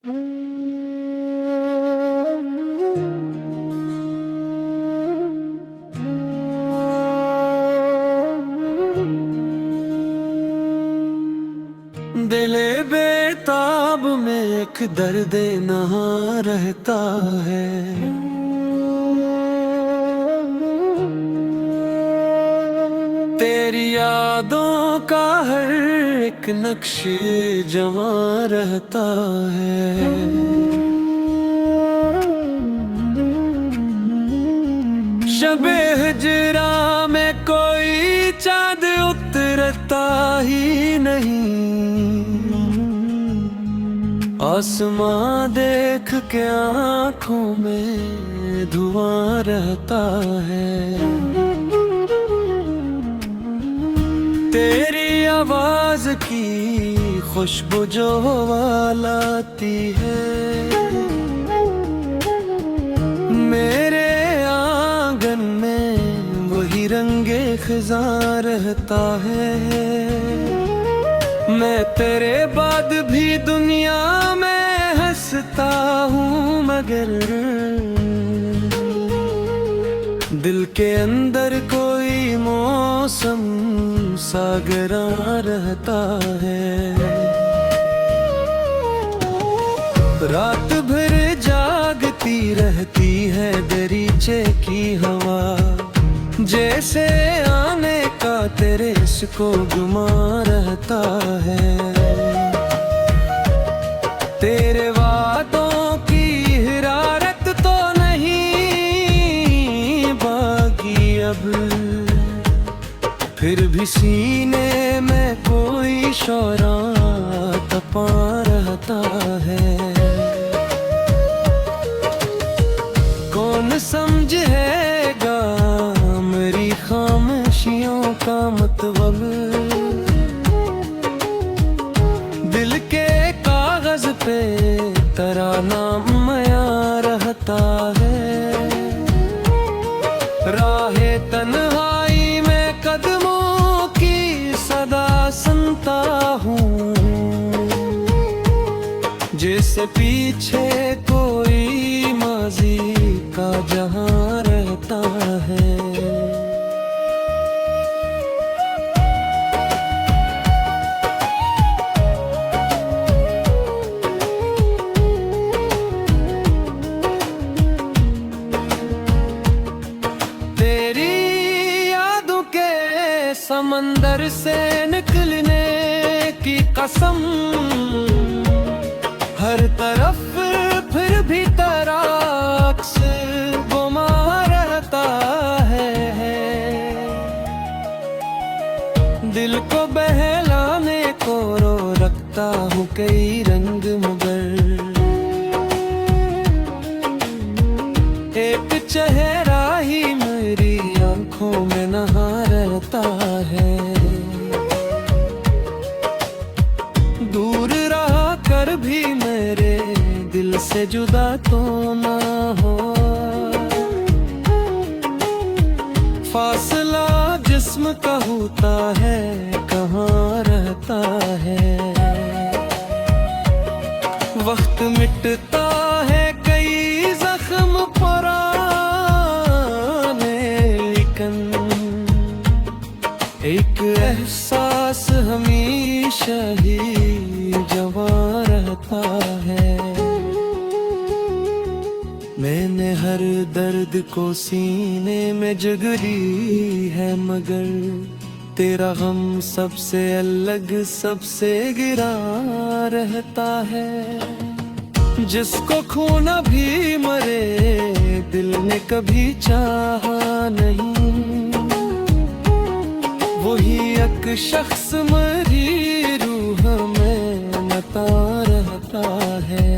दिले बेताब में एक दर्द नहा रहता है। तेरी यादों का हर एक नक्शे जमा रहता है। शबे हिजरा में कोई चाँद उतरता ही नहीं। आसमां देख के आँखों में धुआं रहता है। तेरी आवाज की खुशबू जो लाती है, मेरे आंगन में वही रंगे खिज़ां रहता है। मैं तेरे बाद भी दुनिया में हंसता हूँ, मगर दिल के अंदर कोई मौसम सागरा रहता है। रात भर जागती रहती है दरीचे की हवा, जैसे आने का तेरे इसको गुमा रहता है। तेरे वादों की हिरारत तो नहीं बाकी अब, फिर भी सीने में कोई शौरा तपा रहता है। कौन समझेगा मेरी खामोशियों का मतलब, दिल के कागज पे तेरा नाम मया रहता है। राहे तन्हाई में कदमों की सदा सुनता हूँ, जैसे पीछे कोई माजी का जहां रहता है। तेरी यादों के समंदर से निकलने की कसम, हर तरफ फिर भी तेरा अक्स गुमा रहता है। दिल को बहलाने को रो रखता हूँ कई रंग, मगर एक चेहरा ही मेरी आंखों में नहा रहता है। दूर रहा कर भी मेरे दिल से जुदा तो ना हो, फासला जिस्म का होता है कहाँ रहता है। वक्त मिटता है कई जख्म पुराने, लेकिन एक एहसास हमेशा ही जवां रहता है। मैंने हर दर्द को सीने में जगली है, मगर तेरा गम सबसे अलग सबसे गिरा रहता है। जिसको खोना भी मरे दिल ने कभी चाहा नहीं, वही एक शख्स मेरी रूह में नता रहता है।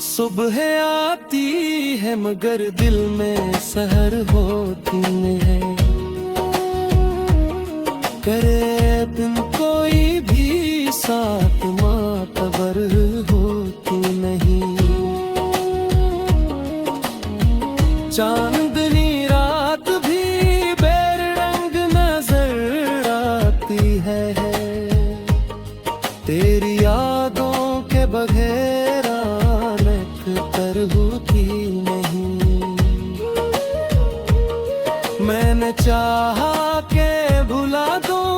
सुबह आती है मगर दिल में सहर होती है, करे बिन कोई भी साथ मातबर होती नहीं। चांदनी रात भी बेरंग नजर आती है, तेरी यादों के बगैर आनत होती नहीं। मैंने चाहा के भुला दूं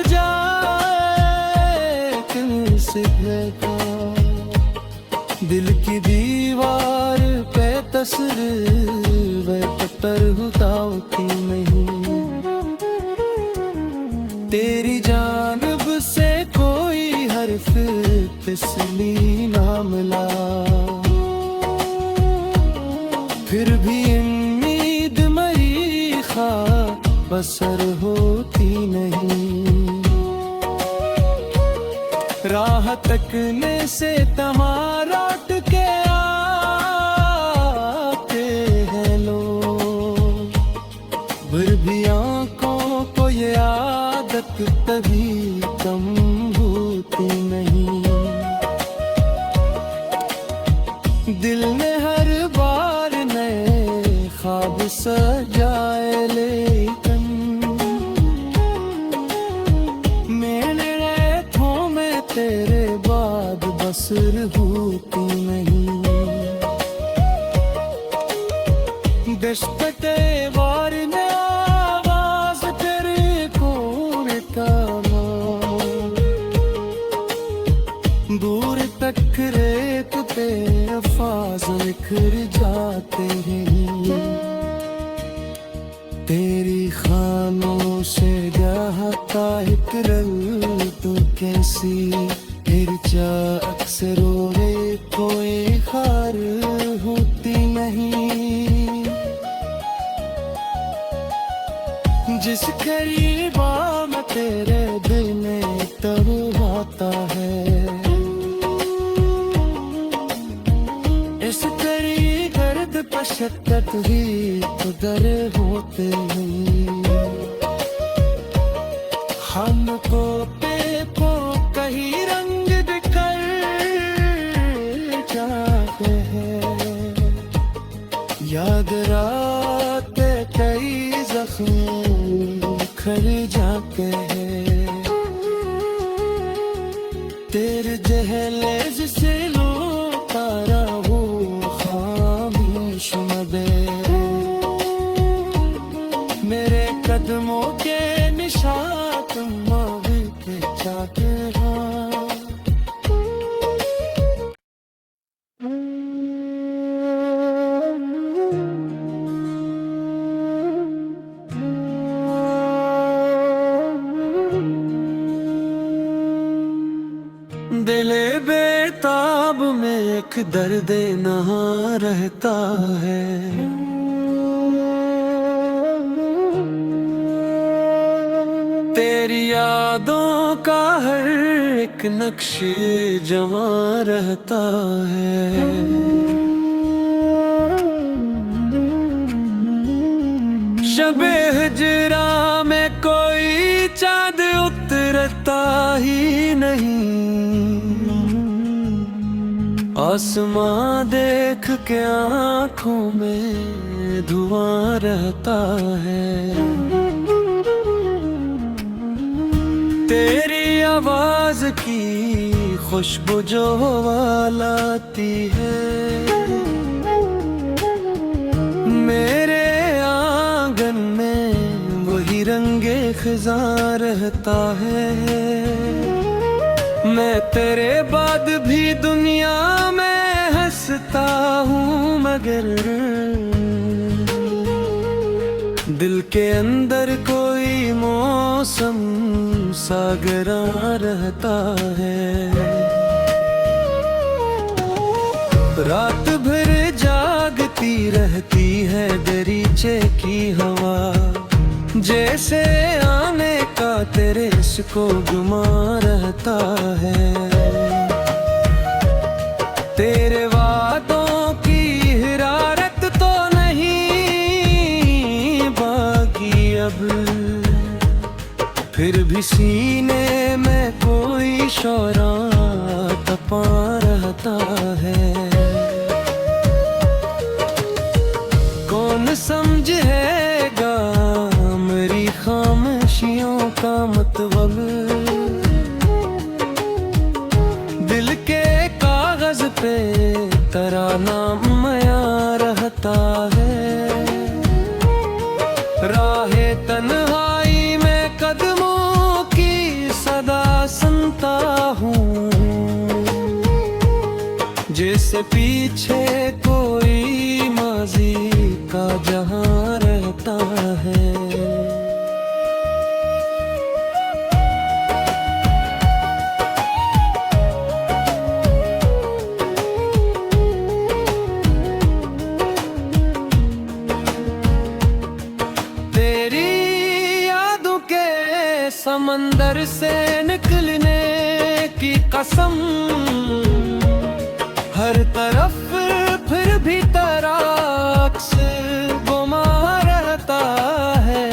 जाए किसी का, दिल की दीवार पे तस्वीर पर उतारती नहीं। तेरी जानब से कोई हर्फ फिसली ना मिला, फिर भी उम्मीद मरी ख्वाब बसर होती नहीं। राह तकने से तुम्हारा के आते हैं लोग, फिर भी आंखों को ये आदत कभी कम होती नहीं। दिल ने हर बार नए ख्वाब सजाए, लेकिन मेरे रेतों में तेरे बाद बसर होती नहीं। दस्तके वार ने आवाज तेरे कौन का, दूर तक रेत पे अल्फाज बिखर जाते हैं। तेरी खानों से बहता एक रंग तो कैसी इर्जा अक्सर रोए कोई खार होती नहीं। जिस करीबा में तेरे दिल में तब आता है, इस करी दर्द पश्चात भी तो दर होते हैं। हमको पे को कहीं रंग बिखर जाते हैं, याद राते कई जख्म खर जाते हैं। तेरे दहलीज से लो तारा वो खामोश मदे, मेरे कदमों के निशान तुम भी जाते हैं। दिले बेताब में एक दर्द नहा रहता है, तेरी यादों का हर एक नक्श जमा रहता है। शबे हिजरा में कोई चाँद उतरता ही नहीं, आसमां देख के आँखों में धुआं रहता है। तेरी आवाज की खुशबू जो लाती है, मेरे आंगन में वही रंगे खिज़ां रहता है। मैं तेरे बाद भी दुनिया में हंसता हूँ, मगर दिल के अंदर कोई मौसम सागरा रहता है। रात भर जागती रहती है दरीचे की हवा, जैसे आने का तेरे इसको गुमा रहता है। तेरे वादों की हिरारत तो नहीं बाकी अब, फिर भी सीने में कोई शौरा तपा रहता है। कौन जैसे पीछे कोई माजी का जहां रहता है। तेरी यादों के समंदर से निकलने की कसम, हर तरफ फिर भी तेरा अक्स गुमा रहता है।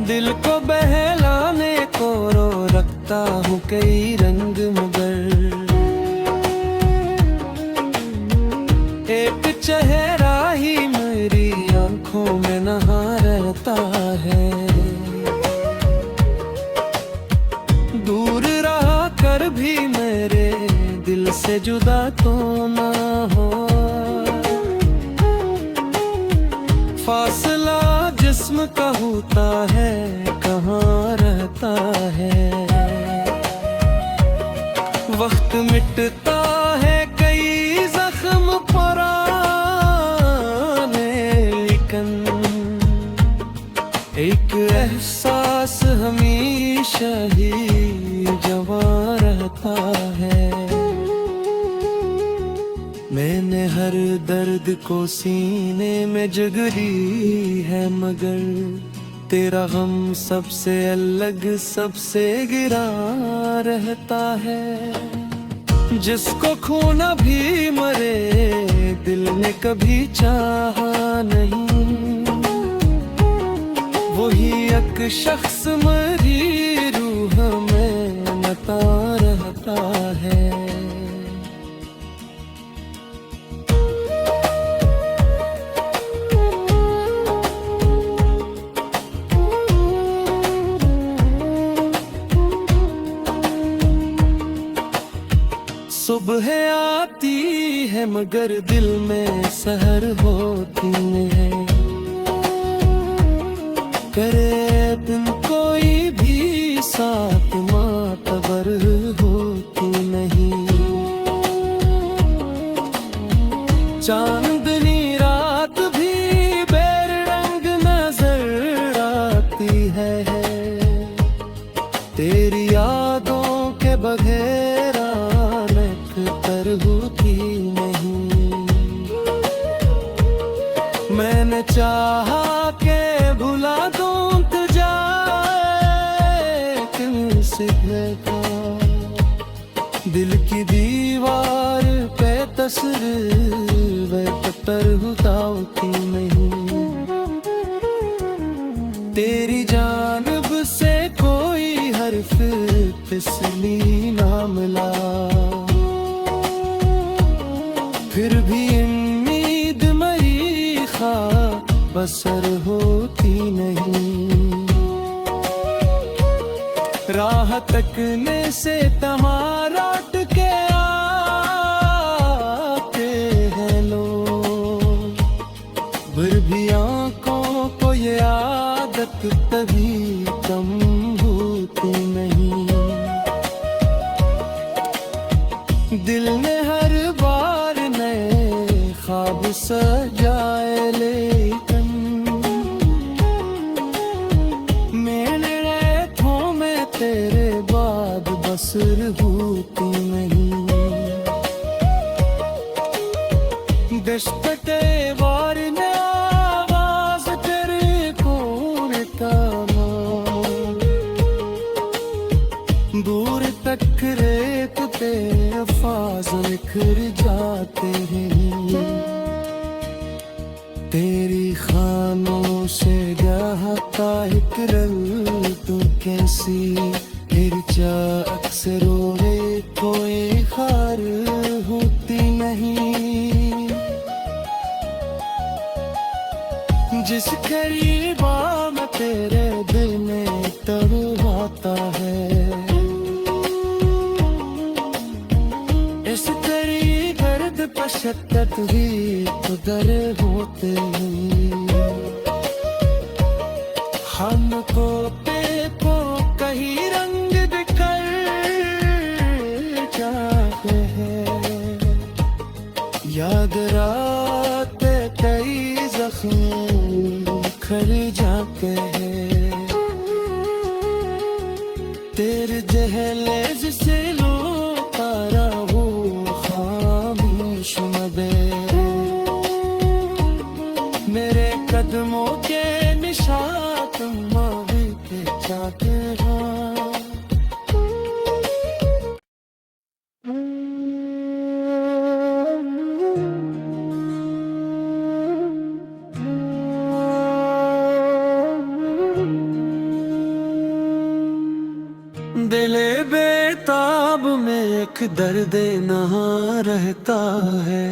दिल को बहलाने को रो रखता हूँ कई रंग, मगर एक चेहरा ही मेरी आंखों में नहा रहता है। दूर रहा कर भी मेरे दिल से जुदा तो ना हो, फासला जिस्म का होता है कहाँ रहता है। वक्त मिटता है कई जख्म पुराने, लेकिन एक एहसास हमेशा ही जवां रहता है। मैंने हर दर्द को सीने में जगह ली है, मगर तेरा गम सबसे अलग सबसे गिरा रहता है। जिसको खोना भी मरे दिल ने कभी चाहा नहीं, वही एक शख्स मेरी रूह में नता रहता है। सुबह आती है मगर दिल में सहर होती है, करे बिन कोई भी साथ मातबर होती नहीं। चांदनी रात भी बेरंग नजर आती है, तेरी यादों के बगैर होती नहीं। मैंने चाहा के भुला दूं तुझे किसी का, दिल की दीवार पे तस्वीर पर होती नहीं। तेरी जानिब से कोई हर्फ फिसली ना मिला, फिर भी उम्मीद मेरी ख्वाब बसर होती नहीं। राह तकने से तुम्हारा के आते हैं लोग, फिर भी आंखों को ये आदत तभी कम होती नहीं। दिल ने हर बार ख्वाब सजाए, लेकिन मेरे रेतों में तेरे बाद बसर होती नहीं। दस्तके वार ने आवाज तेरे कौन कामा, दूर तक रेत पे अल्फाज निखर जाते हैं। तेरी खानों से गहता एक रंग तू कैसी, गिरजा अक्सर रोए कोई खार होती नहीं। जिस करीब मैं तेरे दिल में तड़पाता है, इस तेरी दर्द पर शक्कत भी उधर होते हैं। हमको पे को कहीं रंग दिखर दिले बेताब में एक दर्द नहा रहता है।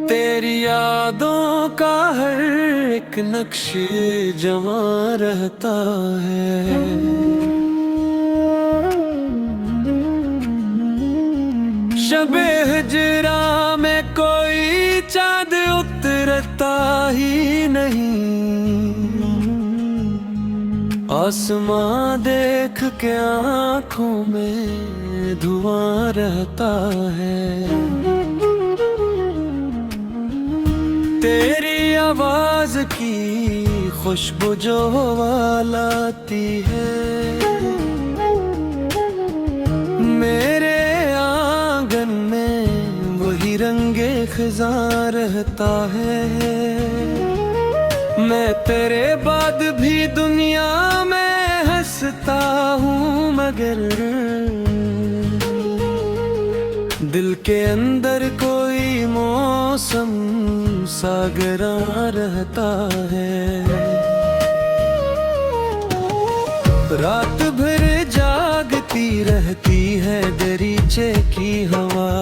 तेरी यादों का हर एक नक्शे जमा रहता है। शबे हिजरा में कोई चाँद उतरता ही नहीं। आसमां देख के आँखों में धुआं रहता है। तेरी आवाज की खुशबू जो लाती है, मेरे आंगन में वही रंगे खिज़ां रहता है। मैं तेरे बाद भी दुनिया में हंसता हूँ, मगर दिल के अंदर कोई मौसम सागरा रहता है। रात भर जागती रहती है दरीचे की हवा,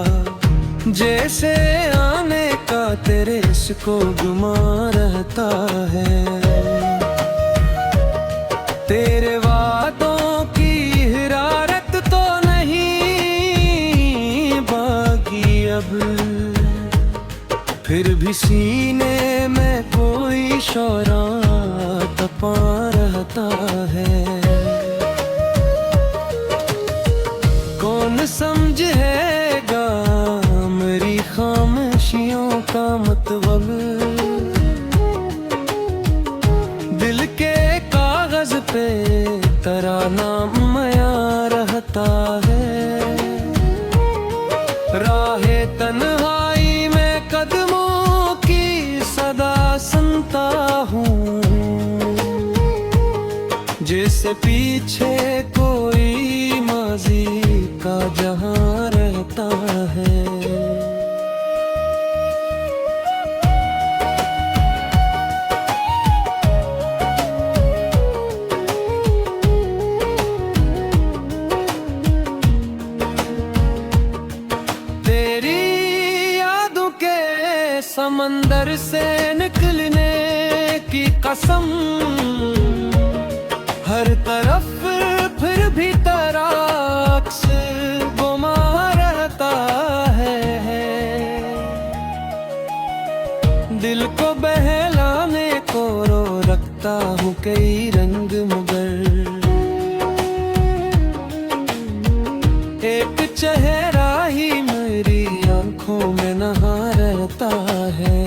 जैसे आने का तेरे इसको गुमा रहता है। तेरे वादों की हिरारत तो नहीं बाकी अब, फिर भी सीने में कोई शौरा तपा रहता है। कौन समझेगा मेरी खामोशियों का मतलब, दिल के कागज पे तेरा नाम मया रहता है। राहे तन्हाई में कदमों की सदा सुनता हूँ, जैसे पीछे कोई माजी का जहां रहता है। तेरी यादों के समंदर से निकलने की कसम, हर तरफ फिर भी तेरा अक्स गुमा रहता है। दिल को बहलाने को रो रखता हूँ कई रंग, मगर एक चेहरा ही मेरी आंखों में नहा रहता है।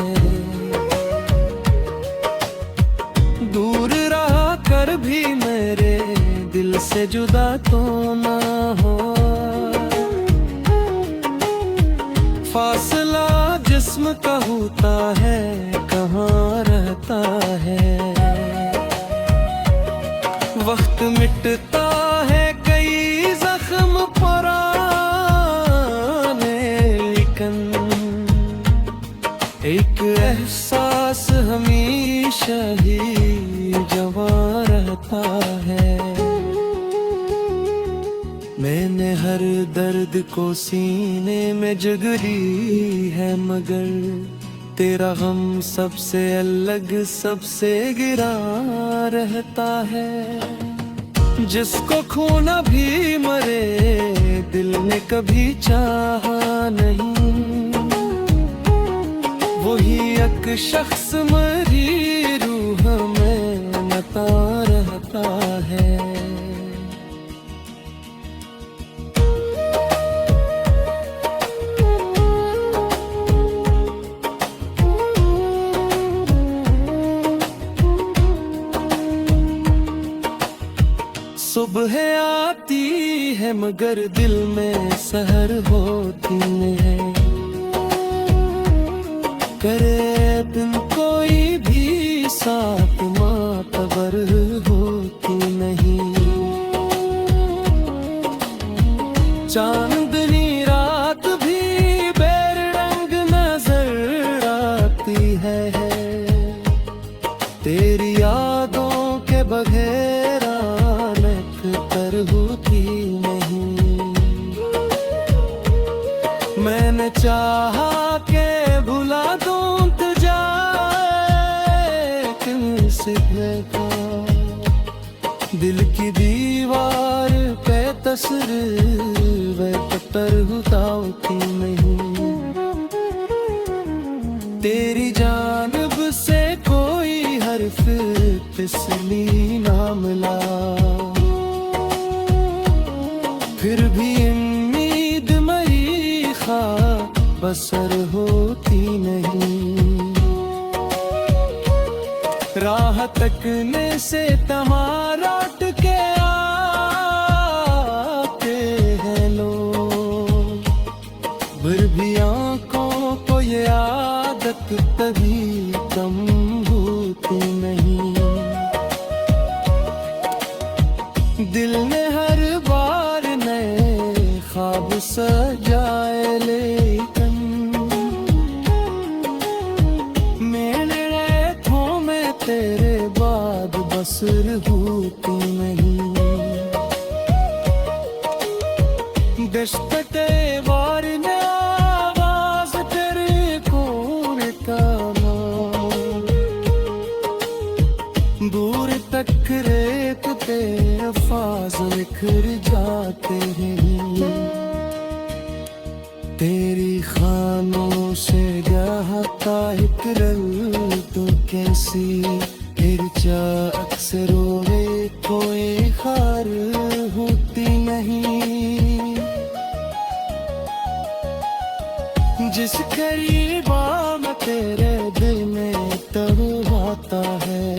दूर रहा कर भी मेरे दिल से जुदा तो ना हो, फासला जिस्म का होता है कहाँ रहता है। वक्त मिटता है कई जख्म पुराने, लेकिन एक एहसास हमेशा ही जवां रहता है। मैंने हर दर्द को सीने में जगली है, मगर तेरा गम सबसे अलग सबसे गिरा रहता है। जिसको खोना भी मरे दिल ने कभी चाहा नहीं, वही एक शख्स मरी रूह में नता रहता है। सुबह आती है मगर दिल में सहर होती है, करे दिन कोई भी साथ मातबर होती नहीं। चांदनी रात भी बेरंग नजर आती है, तेरी यादों के बगैर आनत होती नहीं। मैंने चाहा के भुला दूं तुझे किनसे देखा, दिल की दीवार पे तस्वीर पर होती नहीं। तेरी जानिब से कोई हर्फ फिसली ना मिला, फिर भी उम्मीद मरी ख्वाब बसर होती नहीं। राह तकने से तुम्हारा लौट के आते हैं लोग, फिर भी आंखों को ये आदत कभी कम होती नहीं। दिल ने हर बार नए ख्वाब सजाए, लेकिन मेरे रेखों में तेरे बाद बसर होती नहीं। दस्तके वार ने आवाज तेरे कौन का दूर तक रेत पे अल्फाज बिखर जाते हैं। तेरी खानों से जहाता एक रंग तो कैसी इर्जा अक्सर रोए कोई खार होती नहीं। जिस करीब मैं तेरे दिल में तब आता है,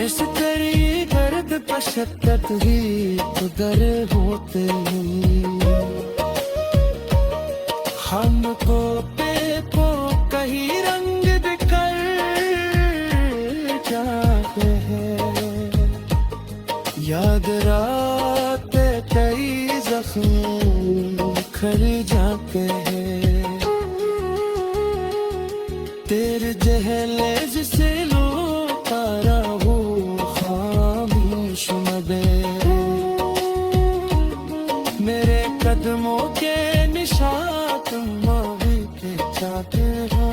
इस करीब दर्द पश्चात ही उधर होते हैं। हमको पे को कहीं रंग दिखर जाते हैं, याद रात कई जख्म खर जाते हैं। तेरे जहलेज से लो तारा हो खामोश मदे, मेरे कदमों के निशान तुम के चाहते हो।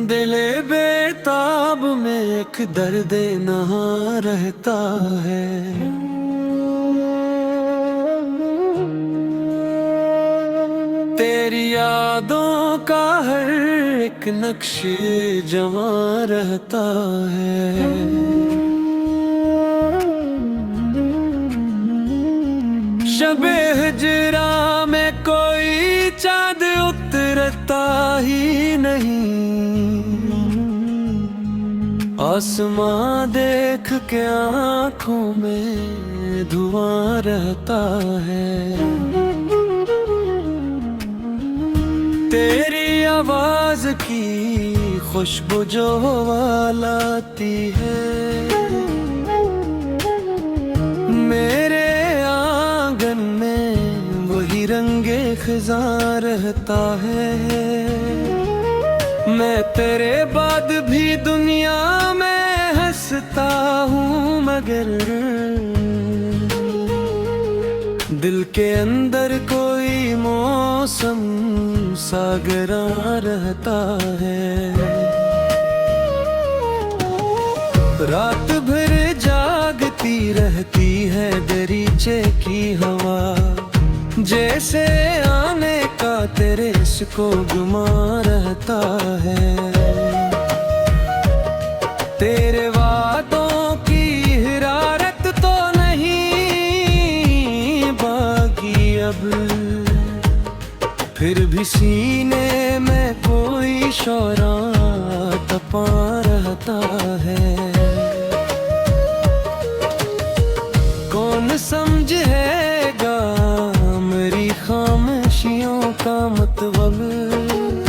दिले बेताब में एक दर्द नहा रहता है, तेरी यादों का हर एक नक्शे जमा रहता है। शबे हिजरा में कोई चाँद उतरता ही नहीं, आसमां देख के आँखों में धुआं रहता है। तेरी आवाज की खुशबू जो लाती है, मेरे आंगन में वही रंगे खिज़ां रहता है। मैं तेरे बाद भी दुनिया में हंसता हूँ, मगर दिल के अंदर कोई मौसम सागरा रहता है। रात भर जागती रहती है दरीचे की हवा, जैसे आने का तेरे इसको गुमा रहता है। तेरे वादों की हिरारत तो नहीं बाकी अब, फिर भी सीने में कोई शौरा तपा रहता है। कौन वक्त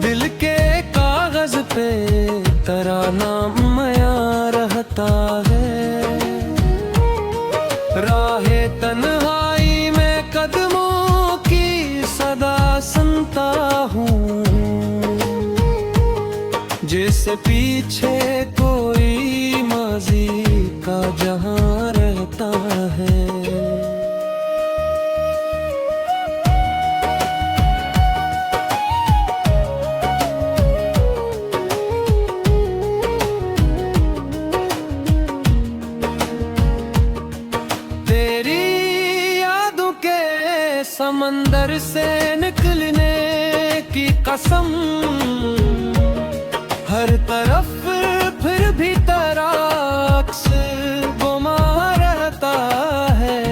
दिल के कागज पे तेरा नाम मया रहता है। राहे तन्हाई में कदमों की सदा सुनता हूँ, जैसे पीछे कोई माजी का जहां रहता है। तेरी यादों के समंदर से निकलने की कसम, हर तरफ फिर भी तेरा अक्स गुमा रहता है।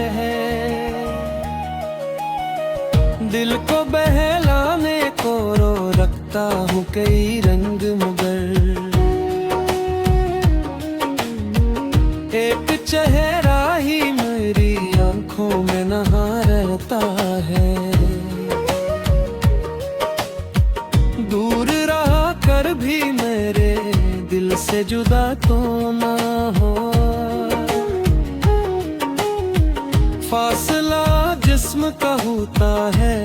दिल को बहलाने को रो रखता हूँ कई रंग, मगर एक चेहरा ही मेरी आंखों में नहा रहता है। दूर रहा कर भी मेरे दिल से जुदा तो ना हो, फासला जिस्म का होता है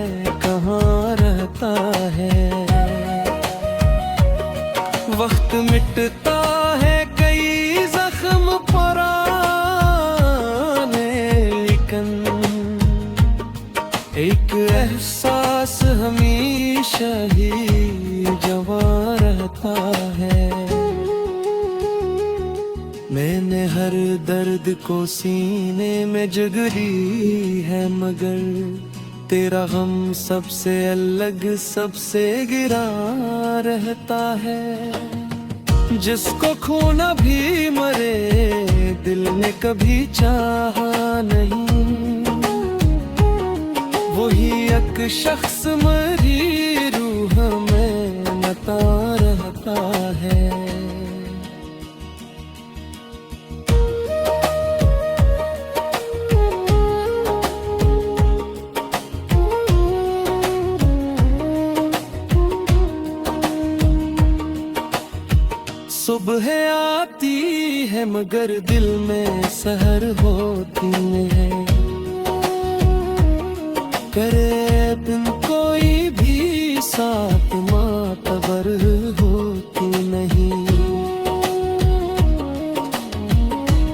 कहाँ रहता है। वक्त मिटता है कई जख्म पुराने, लेकिन एक एहसास हमेशा ही जवां रहता है। मैंने हर दर्द को सीने में जगली है, मगर तेरा गम सबसे अलग सबसे गिरा रहता है। जिसको खोना भी मरे दिल ने कभी चाहा नहीं, वही एक शख्स मरी रूह में नता रहता है। सुबह आती है मगर दिल में सहर होती है, करे बिन कोई भी साथ मातबर होती नहीं।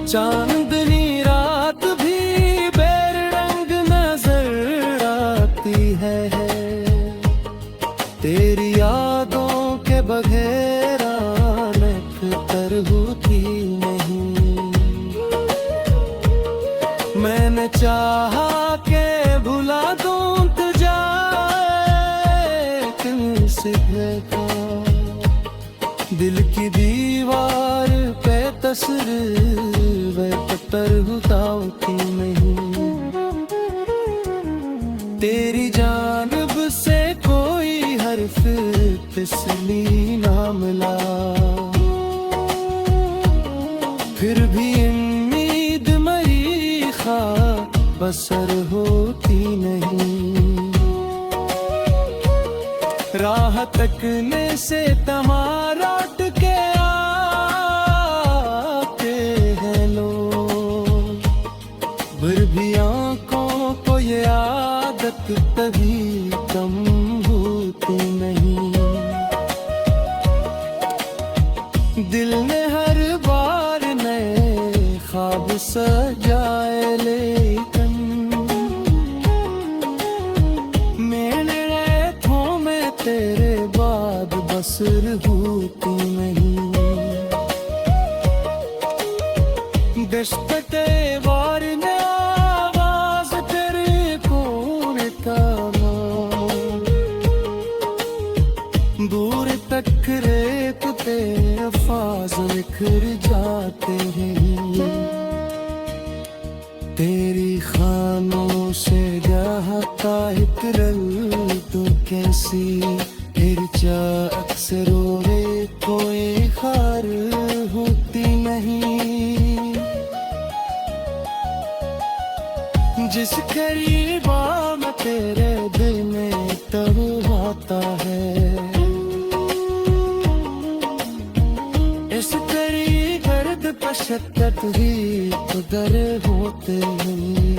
चांदनी रात भी बेरंग नजर आती है, तेरी यादों के बगैर तर होती नहीं। मैंने चाहा के भुला दूं तुझे किसी का, दिल की दीवार पे तस्वीर तर होती नहीं। तेरी जानब से कोई हर्फ फिसली ना मिला, फिर भी उम्मीद मरी खा बसर होती नहीं। राह तकने से तुम्हारा के आते हैं लोग, फिर भी आंखों को ये आदत तभी कम होती नहीं। दिल ने हर बार नए ख्वाब सजाए, लेकिन मेरे रेखों में तेरे बाद बसर होती नहीं। दस्तके वार ने आवाज तेरे कौन का दूर तक रेत पे अल्फाज बिखर जाते हैं। तेरी खानों से जाता एक रंग तो कैसी हिरचा अक्सर रोवे कोई खार होती नहीं। जिस करीबा में तेरे होता है। इस तेरी गर्द पे शक्कत ही तो दर होते हैं।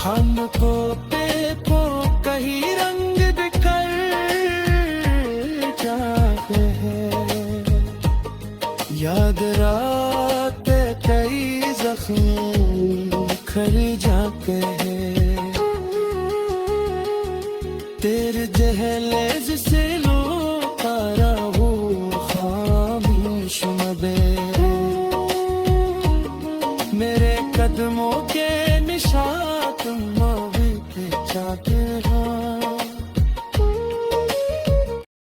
हमको देखो कहीं रंग बिखर जाते हैं। याद